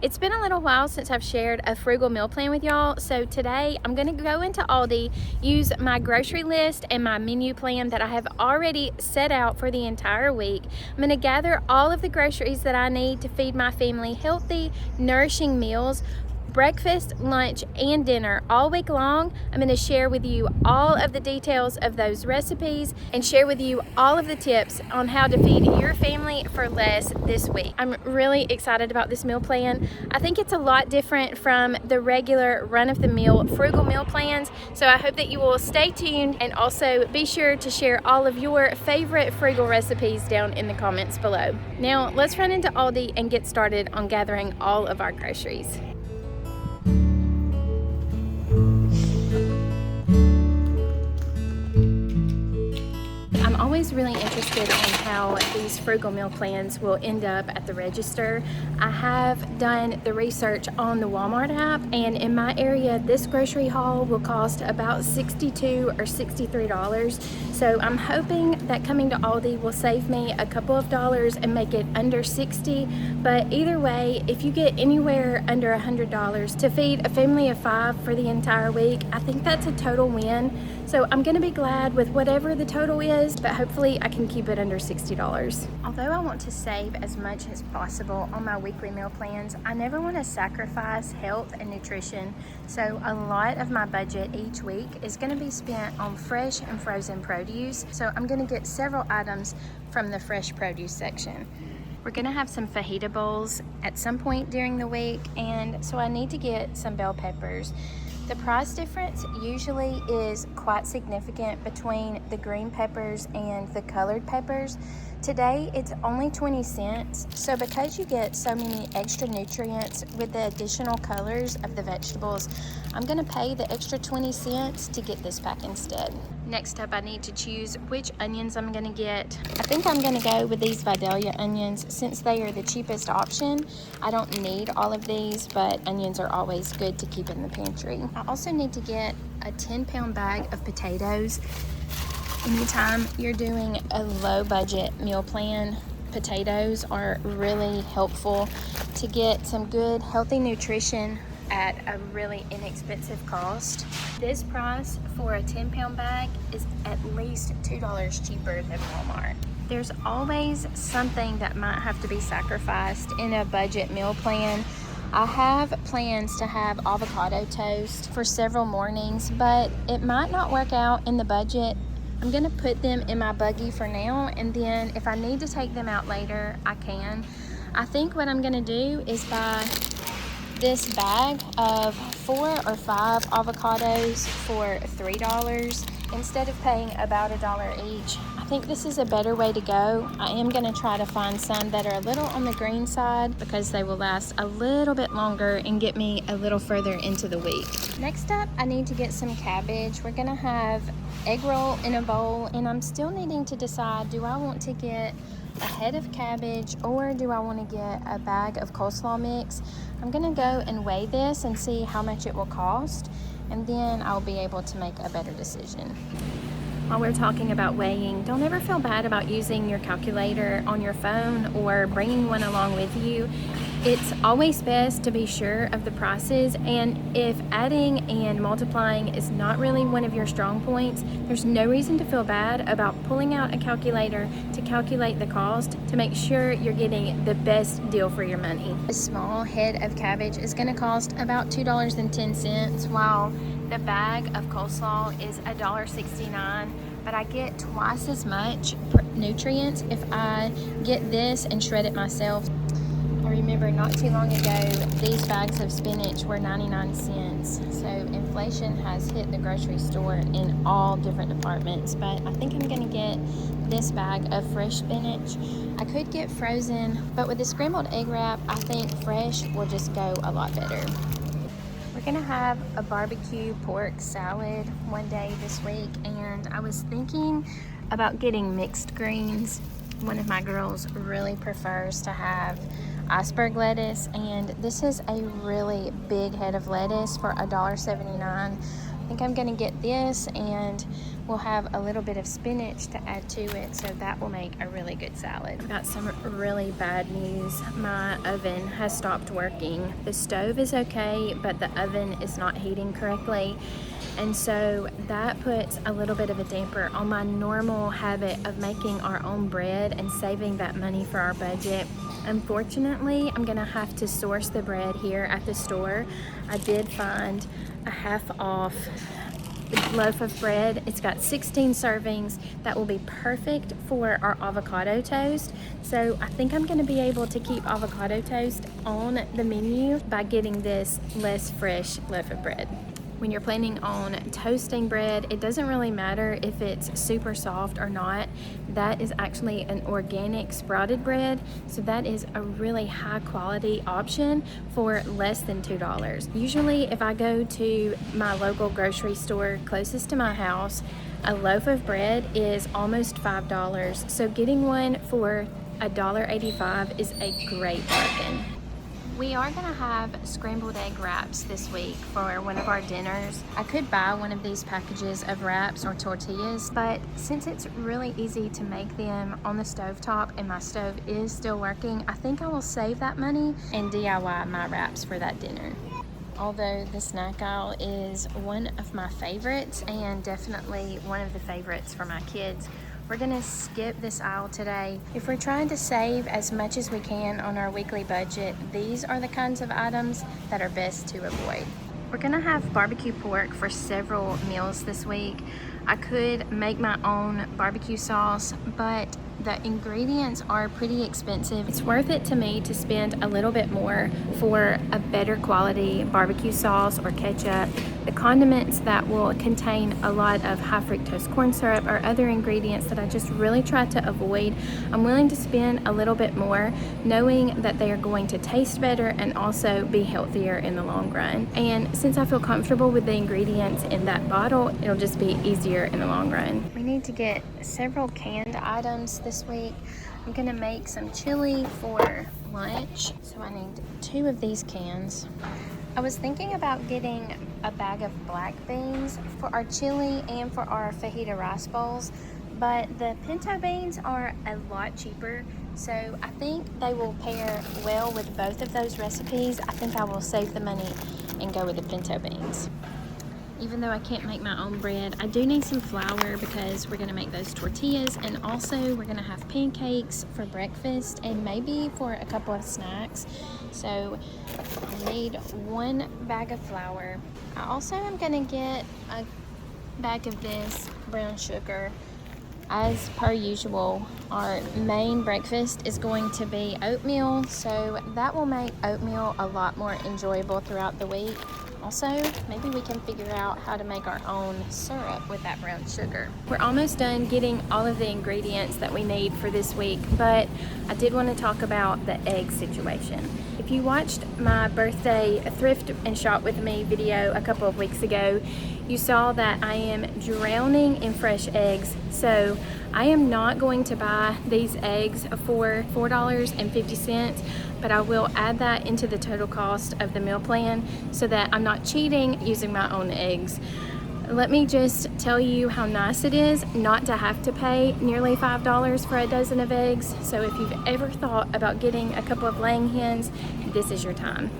It's been a little while since I've shared a frugal meal plan with y'all, so today I'm gonna go into Aldi, use my grocery list and my menu plan that I have already set out for the entire week. I'm gonna gather all of the groceries that I need to feed my family healthy, nourishing meals, breakfast, lunch, and dinner all week long. I'm going to share with you all of the details of those recipes and share with you all of the tips on how to feed your family for less this week. I'm really excited about this meal plan. I think it's a lot different from the regular run-of-the-mill frugal meal plans, so I hope that you will stay tuned and also be sure to share all of your favorite frugal recipes down in the comments below. Now let's run into Aldi and get started on gathering all of our groceries. I'm always really interested in how these frugal meal plans will end up at the register. I have done the research on the Walmart app, and in my area this grocery haul will cost about $62 or $63. So I'm hoping that coming to Aldi will save me a couple of dollars and make it under $60. But either way, if you get anywhere under $100 to feed a family of 5 for the entire week, I think that's a total win. So I'm gonna be glad with whatever the total is, but hopefully I can keep it under $60. Although I want to save as much as possible on my weekly meal plans, I never want to sacrifice health and nutrition. So a lot of my budget each week is gonna be spent on fresh and frozen produce. So I'm gonna get several items from the fresh produce section. We're gonna have some fajita bowls at some point during the week, and so I need to get some bell peppers. The price difference usually is quite significant between the green peppers and the colored peppers. Today it's only 20 cents, so because you get so many extra nutrients with the additional colors of the vegetables, I'm gonna pay the extra 20 cents to get this pack instead. Next up, I need to choose which onions I'm gonna get. I think I'm gonna go with these Vidalia onions since they are the cheapest option. I don't need all of these, but onions are always good to keep in the pantry. I also need to get a 10-pound bag of potatoes. Anytime you're doing a low budget meal plan, potatoes are really helpful to get some good healthy nutrition at a really inexpensive cost. This price for a 10-pound bag is at least $2 cheaper than Walmart. There's always something that might have to be sacrificed in a budget meal plan. I have plans to have avocado toast for several mornings, but it might not work out in the budget. I'm gonna put them in my buggy for now, and then if I need to take them out later, I can. I think what I'm gonna do is buy this bag of 4 or 5 avocados for $3 instead of paying about $1 each. I think this is a better way to go. I am going to try to find some that are a little on the green side because they will last a little bit longer and get me a little further into the week. Next up, I need to get some cabbage. We're going to have egg roll in a bowl, and I'm still needing to decide, do I want to get a head of cabbage or do I want to get a bag of coleslaw mix? I'm gonna go and weigh this and see how much it will cost, and then I'll be able to make a better decision. While we're talking about weighing, don't ever feel bad about using your calculator on your phone or bringing one along with you. It's always best to be sure of the prices, and if adding and multiplying is not really one of your strong points, there's no reason to feel bad about pulling out a calculator to calculate the cost to make sure you're getting the best deal for your money. A small head of cabbage is going to cost about $2.10, while the bag of coleslaw is $1.69, but I get twice as much nutrients if I get this and shred it myself. I remember not too long ago, these bags of spinach were 99 cents. So inflation has hit the grocery store in all different departments, but I think I'm gonna get this bag of fresh spinach. I could get frozen, but with the scrambled egg wrap, I think fresh will just go a lot better. We're gonna have a barbecue pork salad one day this week, and I was thinking about getting mixed greens. One of my girls really prefers to have iceberg lettuce, and this is a really big head of lettuce for $1.79, think I'm gonna get this, and we'll have a little bit of spinach to add to it, so that will make a really good salad. I've got some really bad news. My oven has stopped working. The stove is okay, but the oven is not heating correctly. And so that puts a little bit of a damper on my normal habit of making our own bread and saving that money for our budget. Unfortunately, I'm gonna have to source the bread here at the store. I did find a half off loaf of bread. It's got 16 servings that will be perfect for our avocado toast. So I think I'm going to be able to keep avocado toast on the menu by getting this less fresh loaf of bread. When you're planning on toasting bread, it doesn't really matter if it's super soft or not. That is actually an organic sprouted bread, so that is a really high quality option for less than $2. Usually if I go to my local grocery store closest to my house, a loaf of bread is almost $5, so getting one for $1.85 is a great bargain. We are gonna have scrambled egg wraps this week for one of our dinners. I could buy one of these packages of wraps or tortillas, but since it's really easy to make them on the stovetop and my stove is still working, I think I will save that money and DIY my wraps for that dinner. Although the snack aisle is one of my favorites and definitely one of the favorites for my kids, we're gonna skip this aisle today. If we're trying to save as much as we can on our weekly budget, these are the kinds of items that are best to avoid. We're gonna have barbecue pork for several meals this week. I could make my own barbecue sauce, but the ingredients are pretty expensive. It's worth it to me to spend a little bit more for a better quality barbecue sauce or ketchup. The condiments that will contain a lot of high fructose corn syrup or other ingredients that I just really try to avoid, I'm willing to spend a little bit more knowing that they are going to taste better and also be healthier in the long run. And since I feel comfortable with the ingredients in that bottle, it'll just be easier in the long run. We need to get several canned items this week. I'm gonna make some chili for lunch, so I need 2 of these cans. I was thinking about getting a bag of black beans for our chili and for our fajita rice bowls, but the pinto beans are a lot cheaper, so I think they will pair well with both of those recipes. I think I will save the money and go with the pinto beans. Even though I can't make my own bread, I do need some flour because we're gonna make those tortillas, and also we're gonna have pancakes for breakfast and maybe for a couple of snacks. So I need 1 bag of flour. I also am gonna get a bag of this brown sugar. As per usual, our main breakfast is going to be oatmeal, so that will make oatmeal a lot more enjoyable throughout the week. Also, maybe we can figure out how to make our own syrup with that brown sugar. We're almost done getting all of the ingredients that we need for this week, but I did want to talk about the egg situation. If you watched my birthday thrift and shop with me video a couple of weeks ago, you saw that I am drowning in fresh eggs. So I am not going to buy these eggs for $4.50, but I will add that into the total cost of the meal plan so that I'm not cheating using my own eggs. Let me just tell you how nice it is not to have to pay nearly $5 for a dozen of eggs. So if you've ever thought about getting a couple of laying hens, this is your time.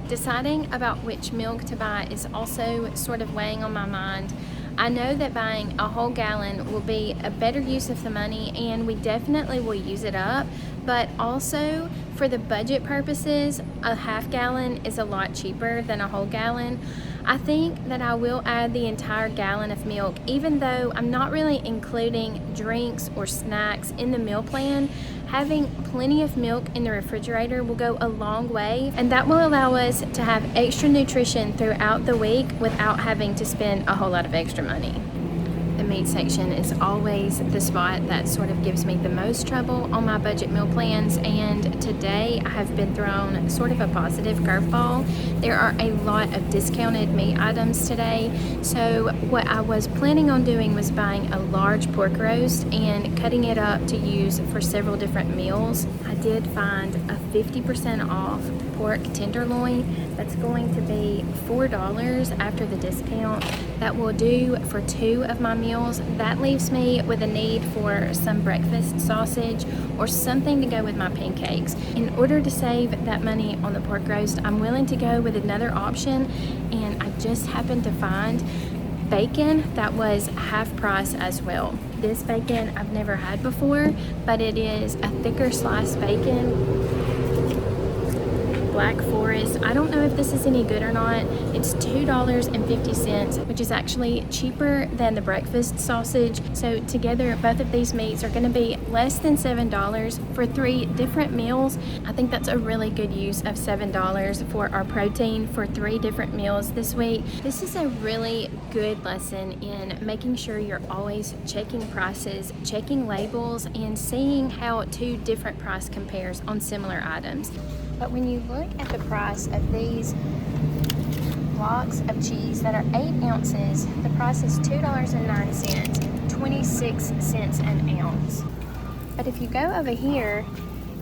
Deciding about which milk to buy is also sort of weighing on my mind. I know that buying a whole gallon will be a better use of the money, and we definitely will use it up, but also for the budget purposes, a half gallon is a lot cheaper than a whole gallon. I think that I will add the entire gallon of milk, even though I'm not really including drinks or snacks in the meal plan. Having plenty of milk in the refrigerator will go a long way, and that will allow us to have extra nutrition throughout the week without having to spend a whole lot of extra money. The meat section is always the spot that sort of gives me the most trouble on my budget meal plans, and today I have been thrown sort of a positive curveball. There are a lot of discounted meat items today, so what I was planning on doing was buying a large pork roast and cutting it up to use for several different meals. I did find a 50% off pork tenderloin. That's going to be $4 after the discount. That will do for 2 of my meals. That leaves me with a need for some breakfast sausage or something to go with my pancakes. In order to save that money on the pork roast, I'm willing to go with another option, and I just happened to find bacon that was half price as well. This bacon I've never had before, but it is a thicker sliced bacon, Black Forest. I don't know if this is any good or not. It's $2.50, which is actually cheaper than the breakfast sausage. So together, both of these meats are going to be less than $7 for 3 different meals. I think that's a really good use of $7 for our protein for 3 different meals this week. This is a really good lesson in making sure you're always checking prices, checking labels, and seeing how 2 different price compares on similar items. But when you look at the price of these blocks of cheese that are 8 ounces, the price is $2.09, 26 cents an ounce. But if you go over here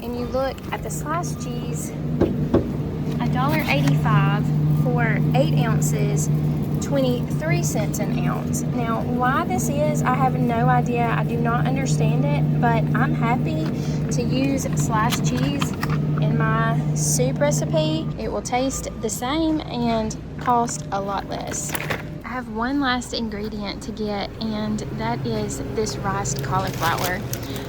and you look at the sliced cheese, $1.85 for 8 ounces, 23 cents an ounce. Now, why this is, I have no idea. I do not understand it, but I'm happy to use sliced cheese in my soup recipe. It will taste the same and cost a lot less. I have one last ingredient to get, and that is this riced cauliflower.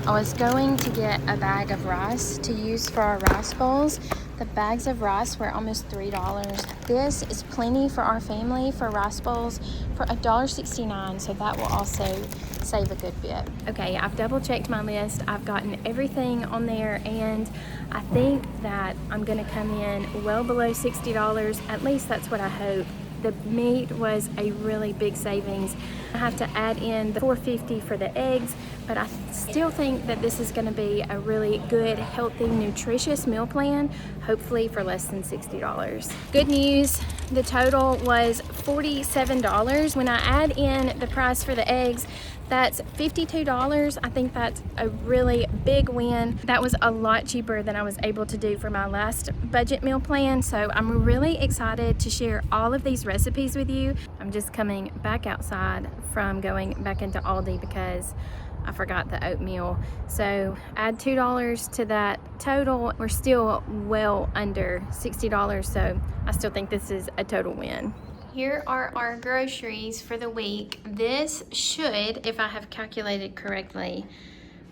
I was going to get a bag of rice to use for our rice bowls. The bags of rice were almost $3. This is plenty for our family for rice bowls for $1.69, so that will also save a good bit. Okay, I've double checked my list. I've gotten everything on there, and I think that I'm gonna come in well below $60. At least that's what I hope. The meat was a really big savings. I have to add in the $4.50 for the eggs, but I still think that this is going to be a really good, healthy, nutritious meal plan, hopefully for less than $60. Good news, the total was $47. When I add in the price for the eggs, that's $52. I think that's a really big win. That was a lot cheaper than I was able to do for my last budget meal plan. So I'm really excited to share all of these recipes with you. I'm just coming back outside from going back into Aldi because I forgot the oatmeal. So add $2 to that total. We're still well under $60. So I still think this is a total win. Here are our groceries for the week. This should, if I have calculated correctly,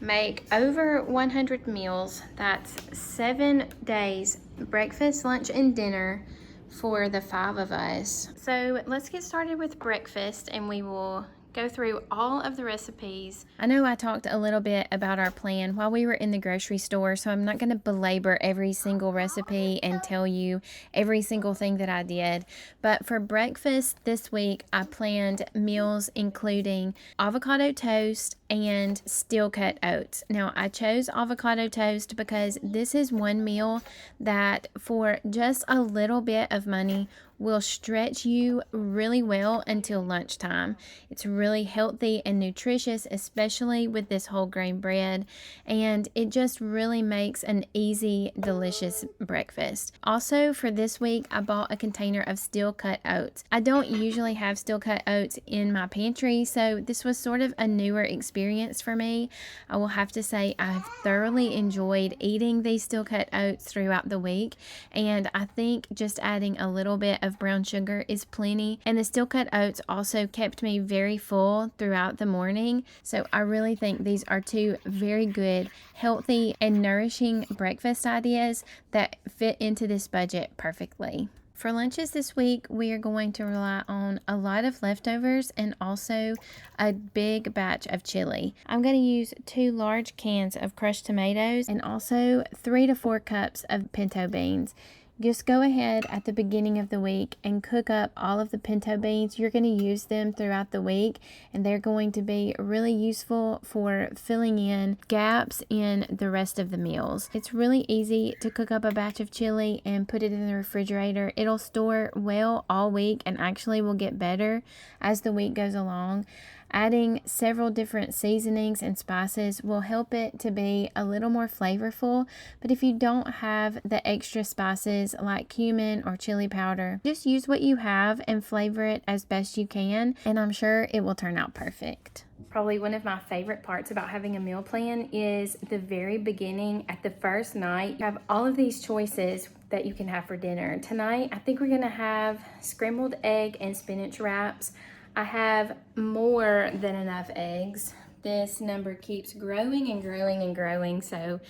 make over 100 meals. That's 7 days, breakfast, lunch, and dinner for the 5 of us. So let's get started with breakfast, and we will go through all of the recipes. I know I talked a little bit about our plan while we were in the grocery store, so I'm not going to belabor every single recipe and tell you every single thing that I did. But for breakfast this week, I planned meals including avocado toast and steel cut oats. Now, I chose avocado toast because this is one meal that for just a little bit of money will stretch you really well until lunchtime. It's really healthy and nutritious, especially with this whole grain bread, and it just really makes an easy, delicious breakfast. Also, for this week, I bought a container of steel cut oats. I don't usually have steel cut oats in my pantry, so this was sort of a newer experience for me. I will have to say I've thoroughly enjoyed eating these steel cut oats throughout the week, and I think just adding a little bit of brown sugar is plenty, and the steel cut oats also kept me very full throughout the morning. So I really think these are 2 very good, healthy, and nourishing breakfast ideas that fit into this budget perfectly. For lunches this week, we are going to rely on a lot of leftovers and also a big batch of chili. I'm going to use 2 large cans of crushed tomatoes and also 3 to 4 cups of pinto beans. Just go ahead at the beginning of the week and cook up all of the pinto beans. You're going to use them throughout the week, and they're going to be really useful for filling in gaps in the rest of the meals. It's really easy to cook up a batch of chili and put it in the refrigerator. It'll store well all week and actually will get better as the week goes along. Adding several different seasonings and spices will help it to be a little more flavorful, but if you don't have the extra spices like cumin or chili powder, just use what you have and flavor it as best you can, and I'm sure it will turn out perfect. Probably one of my favorite parts about having a meal plan is the very beginning. At the first night, you have all of these choices that you can have for dinner. Tonight, I think we're gonna have scrambled egg and spinach wraps. I have more than enough eggs. This number keeps growing and growing and growing, so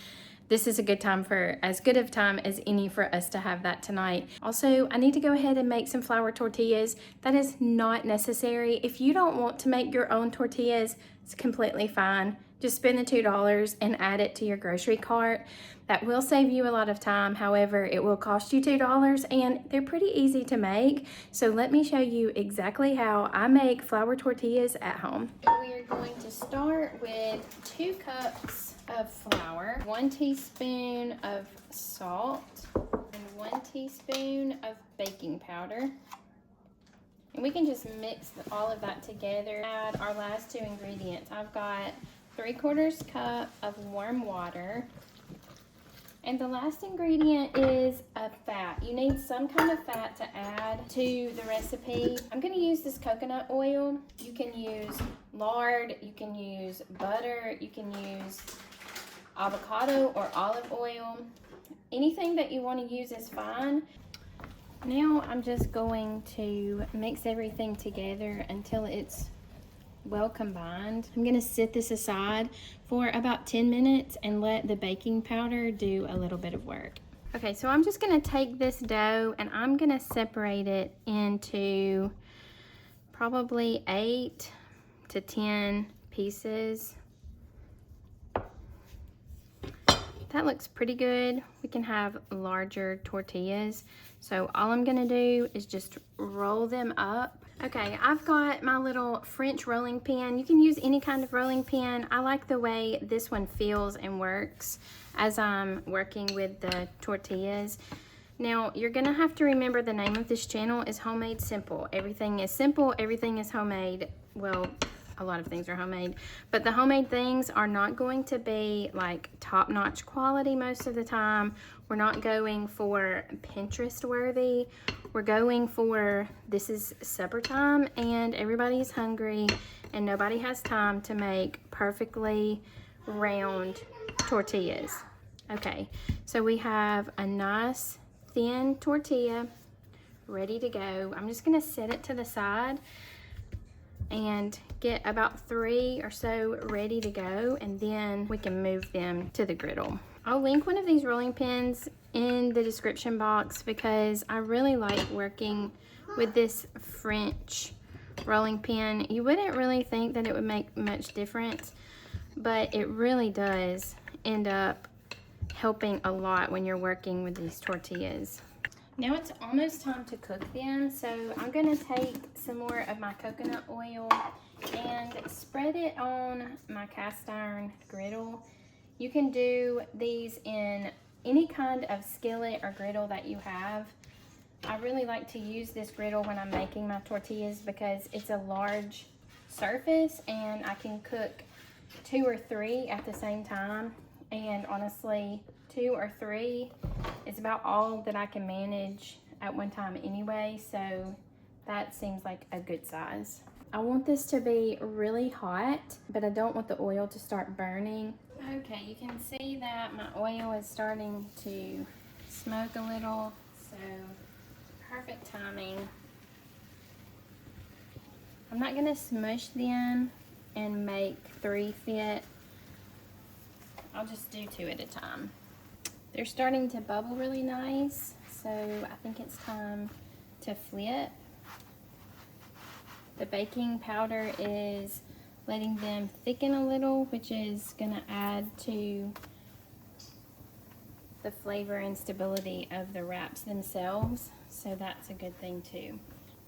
this is a good time, for as good of time as any, for us to have that tonight. Also, I need to go ahead and make some flour tortillas. That is not necessary. If you don't want to make your own tortillas, it's completely fine. Just spend the $2 and add it to your grocery cart. That will save you a lot of time. However, it will cost you $2 and they're pretty easy to make. So let me show you exactly how I make flour tortillas at home. We are going to start with 2 cups of flour, 1 teaspoon of salt, and 1 teaspoon of baking powder. And we can just mix all of that together. Add our last 2 ingredients. I've got 3/4 cup of warm water. And the last ingredient is a fat. You need some kind of fat to add to the recipe. I'm gonna use this coconut oil. You can use lard, you can use butter, you can use avocado or olive oil. Anything that you want to use is fine. Now I'm just going to mix everything together until it's well combined. I'm going to set this aside for about 10 minutes and let the baking powder do a little bit of work. Okay, so I'm just going to take this dough and I'm going to separate it into probably 8 to 10 pieces. That looks pretty good. We can have larger tortillas. So all I'm gonna do is just roll them up. Okay, I've got my little French rolling pin. You can use any kind of rolling pin. I like the way this one feels and works as I'm working with the tortillas. Now, you're gonna have to remember the name of this channel is Homemade Simple. Everything is simple, everything is homemade. Well, a lot of things are homemade, but the homemade things are not going to be like top-notch quality most of the time. We're not going for Pinterest worthy. We're going for, this is supper time and everybody's hungry and nobody has time to make perfectly round tortillas. Okay, so we have a nice thin tortilla ready to go. I'm just gonna set it to the side and get about 3 or so ready to go, and then we can move them to the griddle. I'll link one of these rolling pins in the description box because I really like working with this French rolling pin. You wouldn't really think that it would make much difference, but it really does end up helping a lot when you're working with these tortillas. Now it's almost time to cook them, so I'm gonna take some more of my coconut oil and spread it on my cast iron griddle. You can do these in any kind of skillet or griddle that you have. I really like to use this griddle when I'm making my tortillas because it's a large surface and I can cook 2 or 3 at the same time. And honestly, 2 or 3 is about all that I can manage at one time anyway, so that seems like a good size. I want this to be really hot, but I don't want the oil to start burning. Okay, you can see that my oil is starting to smoke a little, so perfect timing. I'm not gonna smush them and make 3 fit. I'll just do 2 at a time. They're starting to bubble really nice, so I think it's time to flip. The baking powder is letting them thicken a little, which is gonna add to the flavor and stability of the wraps themselves, so that's a good thing too.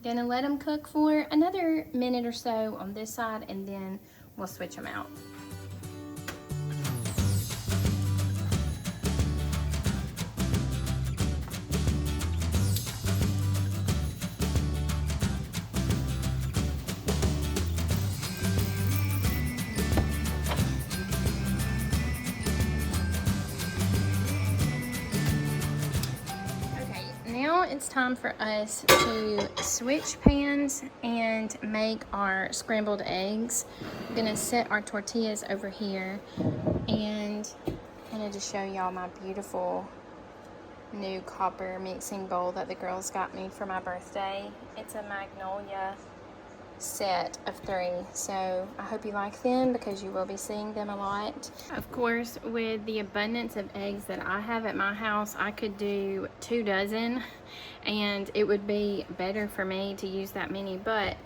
Gonna let them cook for another minute or so on this side and then we'll switch them out. it's time for us to switch pans and make our scrambled eggs. I'm gonna set our tortillas over here, and I wanted to show y'all my beautiful new copper mixing bowl that the girls got me for my birthday. It's a Magnolia set of 3, so I hope you like them because you will be seeing them a lot. Of course, with the abundance of eggs that I have at my house, I could do 2 dozen and it would be better for me to use that many, but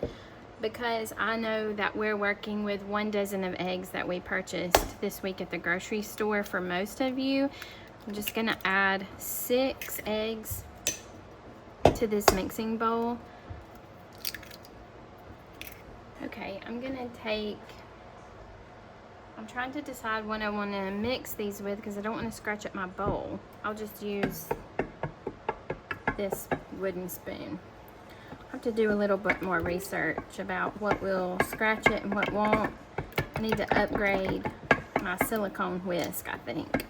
because I know that we're working with 1 dozen of eggs that we purchased this week at the grocery store for most of you, I'm just gonna add 6 eggs to this mixing bowl. Okay, I'm trying to decide what I want to mix these with because I don't want to scratch up my bowl. I'll just use this wooden spoon. I have to do a little bit more research about what will scratch it and what won't. I need to upgrade my silicone whisk, I think.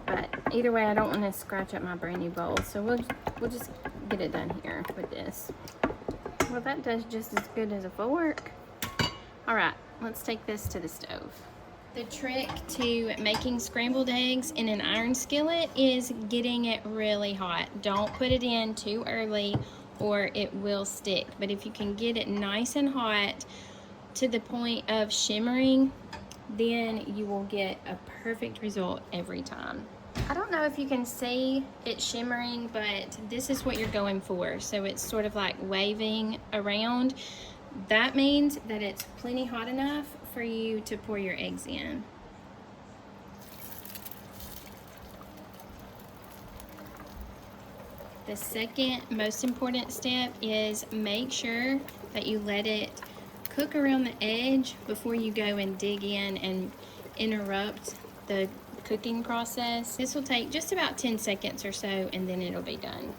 But either way, I don't want to scratch up my brand new bowl, so we'll just get it done here with this. Well, that does just as good as a fork. All right, let's take this to the stove. The trick to making scrambled eggs in an iron skillet is getting it really hot. Don't put it in too early or it will stick. But if you can get it nice and hot to the point of shimmering, then you will get a perfect result every time. I don't know if you can see it shimmering, but this is what you're going for. So it's sort of like waving around. That means that it's plenty hot enough for you to pour your eggs in. The second most important step is make sure that you let it cook around the edge before you go and dig in and interrupt the cooking process. This will take just about 10 seconds or so, and then it'll be done.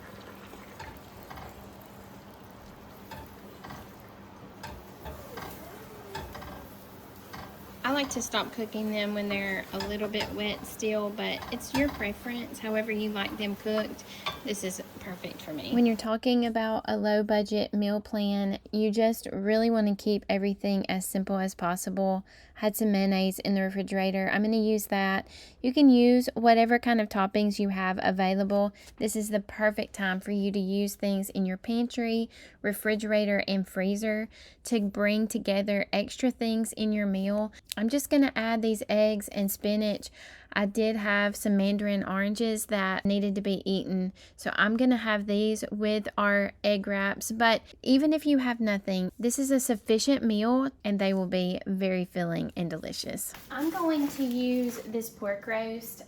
I like to stop cooking them when they're a little bit wet still, but it's your preference. However you like them cooked, this is perfect for me. When you're talking about a low budget meal plan, you just really want to keep everything as simple as possible. I had some mayonnaise in the refrigerator. I'm going to use that. You can use whatever kind of toppings you have available. This is the perfect time for you to use things in your pantry, refrigerator, and freezer to bring together extra things in your meal. I'm just going to add these eggs and spinach. I did have some mandarin oranges that needed to be eaten, so I'm going to have these with our egg wraps. But even if you have nothing, this is a sufficient meal and they will be very filling and delicious. I'm going to use this pork roast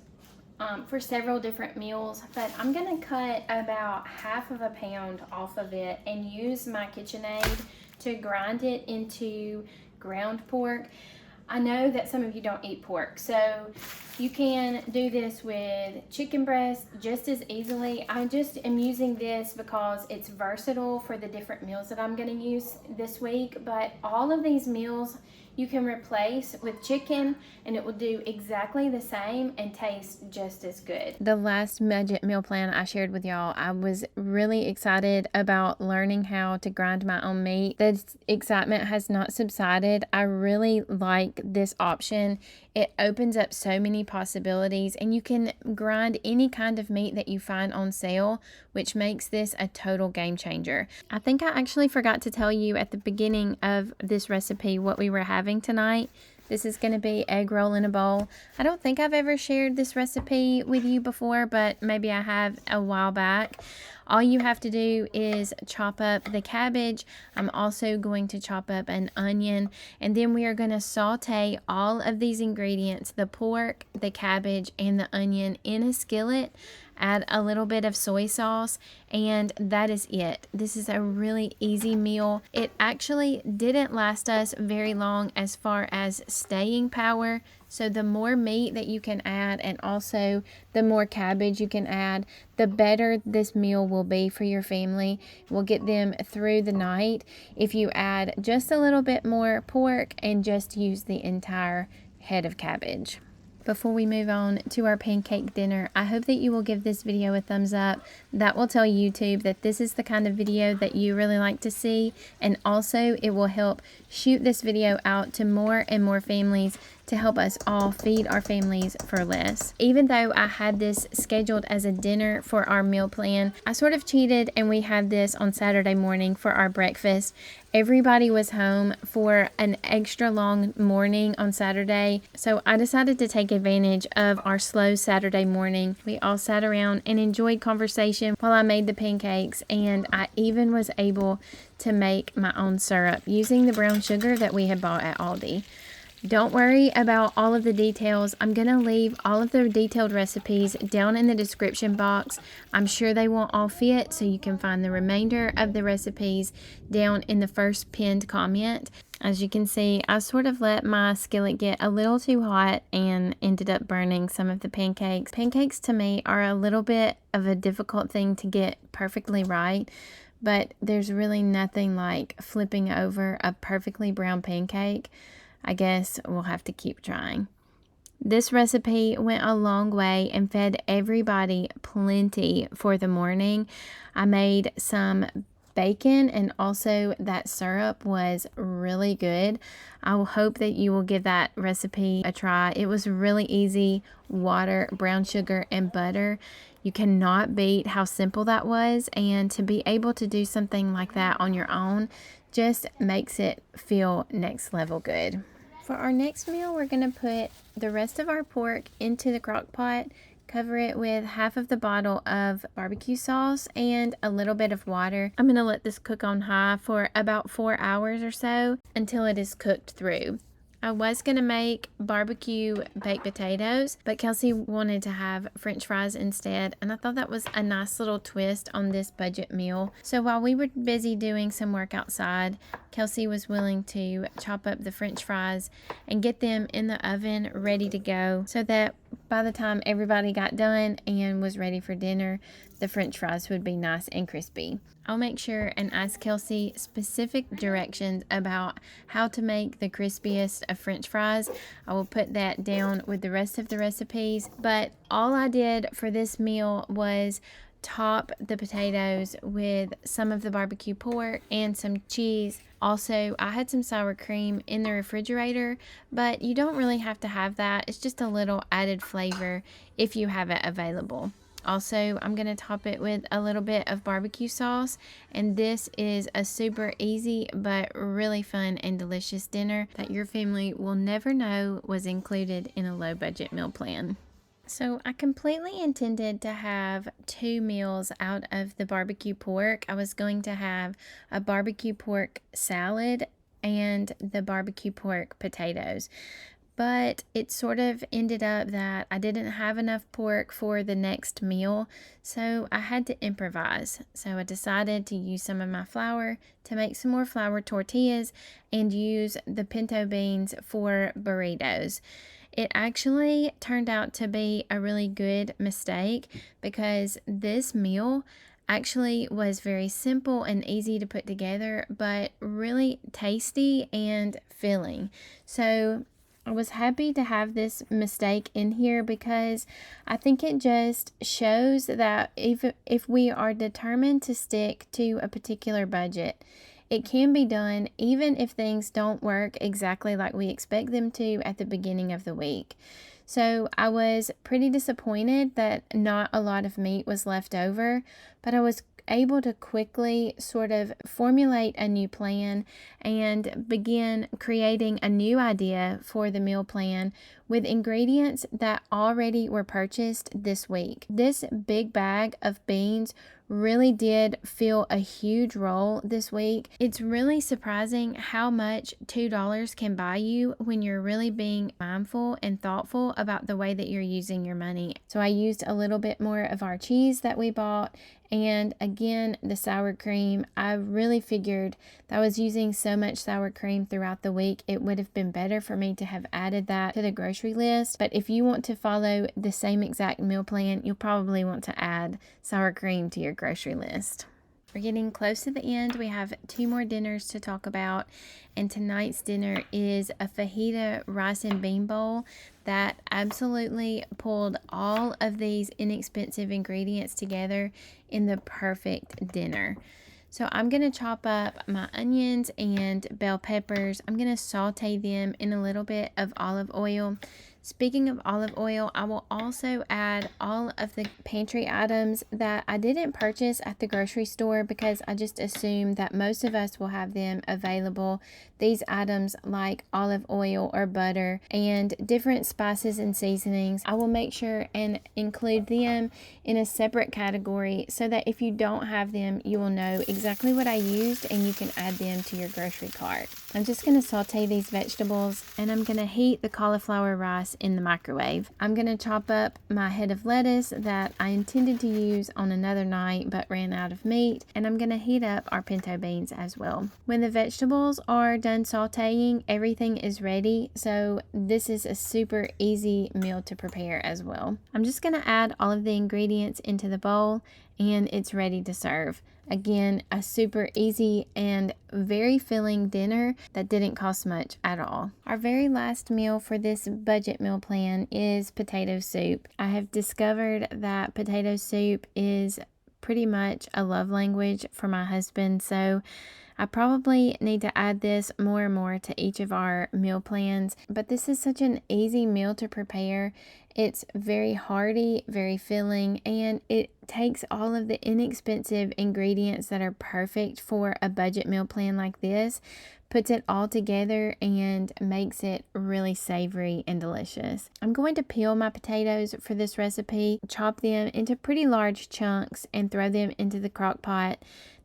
for several different meals, but I'm going to cut about half of a pound off of it and use my KitchenAid to grind it into ground pork. I know that some of you don't eat pork, so you can do this with chicken breast just as easily. I just am using this because it's versatile for the different meals that I'm going to use this week, but all of these meals you can replace with chicken and it will do exactly the same and taste just as good. The last budget meal plan I shared with y'all, I was really excited about learning how to grind my own meat. The excitement has not subsided. I really like this option. It opens up so many possibilities and you can grind any kind of meat that you find on sale, which makes this a total game changer. I think I actually forgot to tell you at the beginning of this recipe what we were having tonight. This is going to be egg roll in a bowl. I don't think I've ever shared this recipe with you before, but maybe I have a while back. All you have to do is chop up the cabbage. I'm also going to chop up an onion, and then we are going to saute all of these ingredients, the pork, the cabbage, and the onion in a skillet. Add a little bit of soy sauce, and that is it. This is a really easy meal. It actually didn't last us very long as far as staying power. So the more meat that you can add and also the more cabbage you can add, the better this meal will be for your family. We'll get them through the night if you add just a little bit more pork and just use the entire head of cabbage. Before we move on to our pancake dinner, I hope that you will give this video a thumbs up. That will tell YouTube that this is the kind of video that you really like to see, and also it will help shoot this video out to more and more families to help us all feed our families for less. Even though I had this scheduled as a dinner for our meal plan, I sort of cheated and we had this on Saturday morning for our breakfast. Everybody was home for an extra long morning on Saturday, so I decided to take advantage of our slow Saturday morning. We all sat around and enjoyed conversation while I made the pancakes, and I even was able to make my own syrup using the brown sugar that we had bought at Aldi. Don't worry about all of the details. I'm going to leave all of the detailed recipes down in the description box. I'm sure they won't all fit, so you can find the remainder of the recipes down in the first pinned comment. As you can see, I sort of let my skillet get a little too hot and ended up burning some of the pancakes. Pancakes to me are a little bit of a difficult thing to get perfectly right, but there's really nothing like flipping over a perfectly brown pancake. I guess we'll have to keep trying. This recipe went a long way and fed everybody plenty for the morning. I made some bacon, and also that syrup was really good. I will hope that you will give that recipe a try. It was really easy. Water, brown sugar, and butter. You cannot beat how simple that was, and to be able to do something like that on your own just makes it feel next level good. For our next meal, we're going to put the rest of our pork into the crock pot, cover it with half of the bottle of barbecue sauce and a little bit of water. I'm going to let this cook on high for about 4 hours or so until it is cooked through. I was going to make barbecue baked potatoes, but Kelsey wanted to have French fries instead, and I thought that was a nice little twist on this budget meal. So while we were busy doing some work outside, Kelsey was willing to chop up the French fries and get them in the oven ready to go, so that by the time everybody got done and was ready for dinner, the French fries would be nice and crispy. I'll make sure and ask Kelsey specific directions about how to make the crispiest of French fries. I will put that down with the rest of the recipes, but all I did for this meal was top the potatoes with some of the barbecue pork and some cheese. Also, I had some sour cream in the refrigerator, but you don't really have to have that. It's just a little added flavor if you have it available. Also, I'm going to top it with a little bit of barbecue sauce, and this is a super easy but really fun and delicious dinner that your family will never know was included in a low budget meal plan. So I completely intended to have 2 meals out of the barbecue pork. I was going to have a barbecue pork salad and the barbecue pork potatoes. But it sort of ended up that I didn't have enough pork for the next meal, so I had to improvise. So I decided to use some of my flour to make some more flour tortillas and use the pinto beans for burritos. It actually turned out to be a really good mistake because this meal actually was very simple and easy to put together, but really tasty and filling. So I was happy to have this mistake in here because I think it just shows that if we are determined to stick to a particular budget, it can be done even if things don't work exactly like we expect them to at the beginning of the week. So I was pretty disappointed that not a lot of meat was left over, but I was able to quickly sort of formulate a new plan and begin creating a new idea for the meal plan with ingredients that already were purchased this week. This big bag of beans really did fill a huge role this week. It's really surprising how much $2 can buy you when you're really being mindful and thoughtful about the way that you're using your money. So I used a little bit more of our cheese that we bought, and again, the sour cream. I really figured that I was using so much sour cream throughout the week, it would have been better for me to have added that to the grocery list. But if you want to follow the same exact meal plan, you'll probably want to add sour cream to your grocery list. We're getting close to the end. We have 2 more dinners to talk about, and tonight's dinner is a fajita rice and bean bowl that absolutely pulled all of these inexpensive ingredients together in the perfect dinner. So I'm going to chop up my onions and bell peppers. I'm going to saute them in a little bit of olive oil. Speaking of olive oil, I will also add all of the pantry items that I didn't purchase at the grocery store because I just assumed that most of us will have them available. These items like olive oil or butter and different spices and seasonings, I will make sure and include them in a separate category so that if you don't have them, you will know exactly what I used and you can add them to your grocery cart. I'm just going to saute these vegetables and I'm going to heat the cauliflower rice in the microwave. I'm going to chop up my head of lettuce that I intended to use on another night but ran out of meat, and I'm going to heat up our pinto beans as well. When the vegetables are done sauteing, everything is ready, so this is a super easy meal to prepare as well. I'm just going to add all of the ingredients into the bowl and it's ready to serve. Again, a super easy and very filling dinner that didn't cost much at all. Our very last meal for this budget meal plan is potato soup. I have discovered that potato soup is pretty much a love language for my husband, so I probably need to add this more and more to each of our meal plans, but this is such an easy meal to prepare. It's very hearty, very filling, and it takes all of the inexpensive ingredients that are perfect for a budget meal plan like this, puts it all together, and makes it really savory and delicious. I'm going to peel my potatoes for this recipe, chop them into pretty large chunks, and throw them into the crock pot.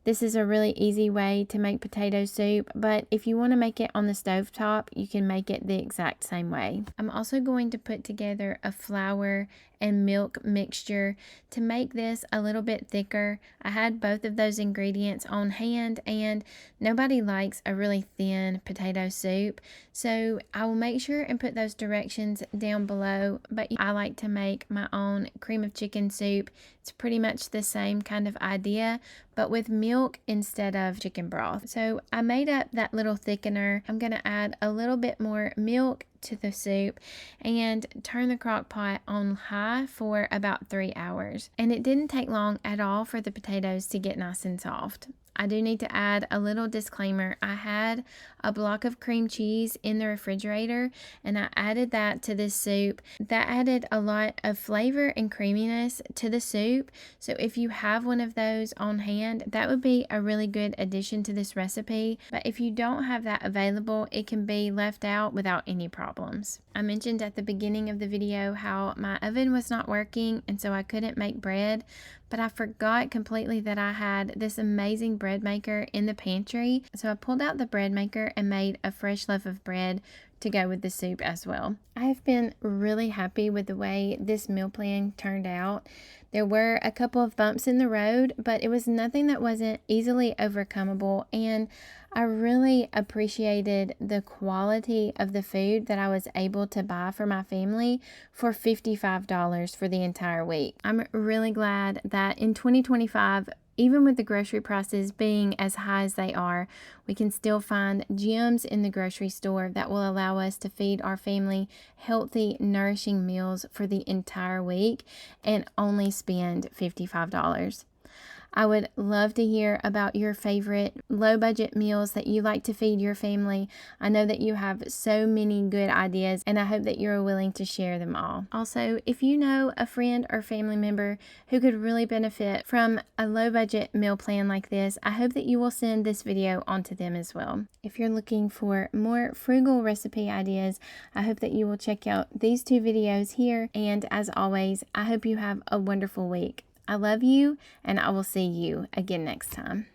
This is a really easy way to make potato soup, but if you want to make it on the stovetop, you can make it the exact same way. I'm also going to put together a flour and milk mixture to make this a little bit thicker. I had both of those ingredients on hand, and nobody likes a really thin potato soup, so I will make sure and put those directions down below, but I like to make my own cream of chicken soup. It's pretty much the same kind of idea, but with milk instead of chicken broth. So I made up that little thickener. I'm going to add a little bit more milk to the soup and turn the crock pot on high for about 3 hours. And it didn't take long at all for the potatoes to get nice and soft. I do need to add a little disclaimer. I had a block of cream cheese in the refrigerator and I added that to this soup. That added a lot of flavor and creaminess to the soup. So if you have one of those on hand, that would be a really good addition to this recipe. But if you don't have that available, it can be left out without any problems. I mentioned at the beginning of the video how my oven was not working and so I couldn't make bread, but I forgot completely that I had this amazing bread maker in the pantry. So I pulled out the bread maker and made a fresh loaf of bread to go with the soup as well. I have been really happy with the way this meal plan turned out. There were a couple of bumps in the road, but it was nothing that wasn't easily overcomable, and I really appreciated the quality of the food that I was able to buy for my family for $55 for the entire week. I'm really glad that in 2025, even with the grocery prices being as high as they are, we can still find gems in the grocery store that will allow us to feed our family healthy, nourishing meals for the entire week and only spend $55. I would love to hear about your favorite low budget meals that you like to feed your family. I know that you have so many good ideas and I hope that you're willing to share them all. Also, if you know a friend or family member who could really benefit from a low budget meal plan like this, I hope that you will send this video on to them as well. If you're looking for more frugal recipe ideas, I hope that you will check out these 2 videos here. And as always, I hope you have a wonderful week. I love you, and I will see you again next time.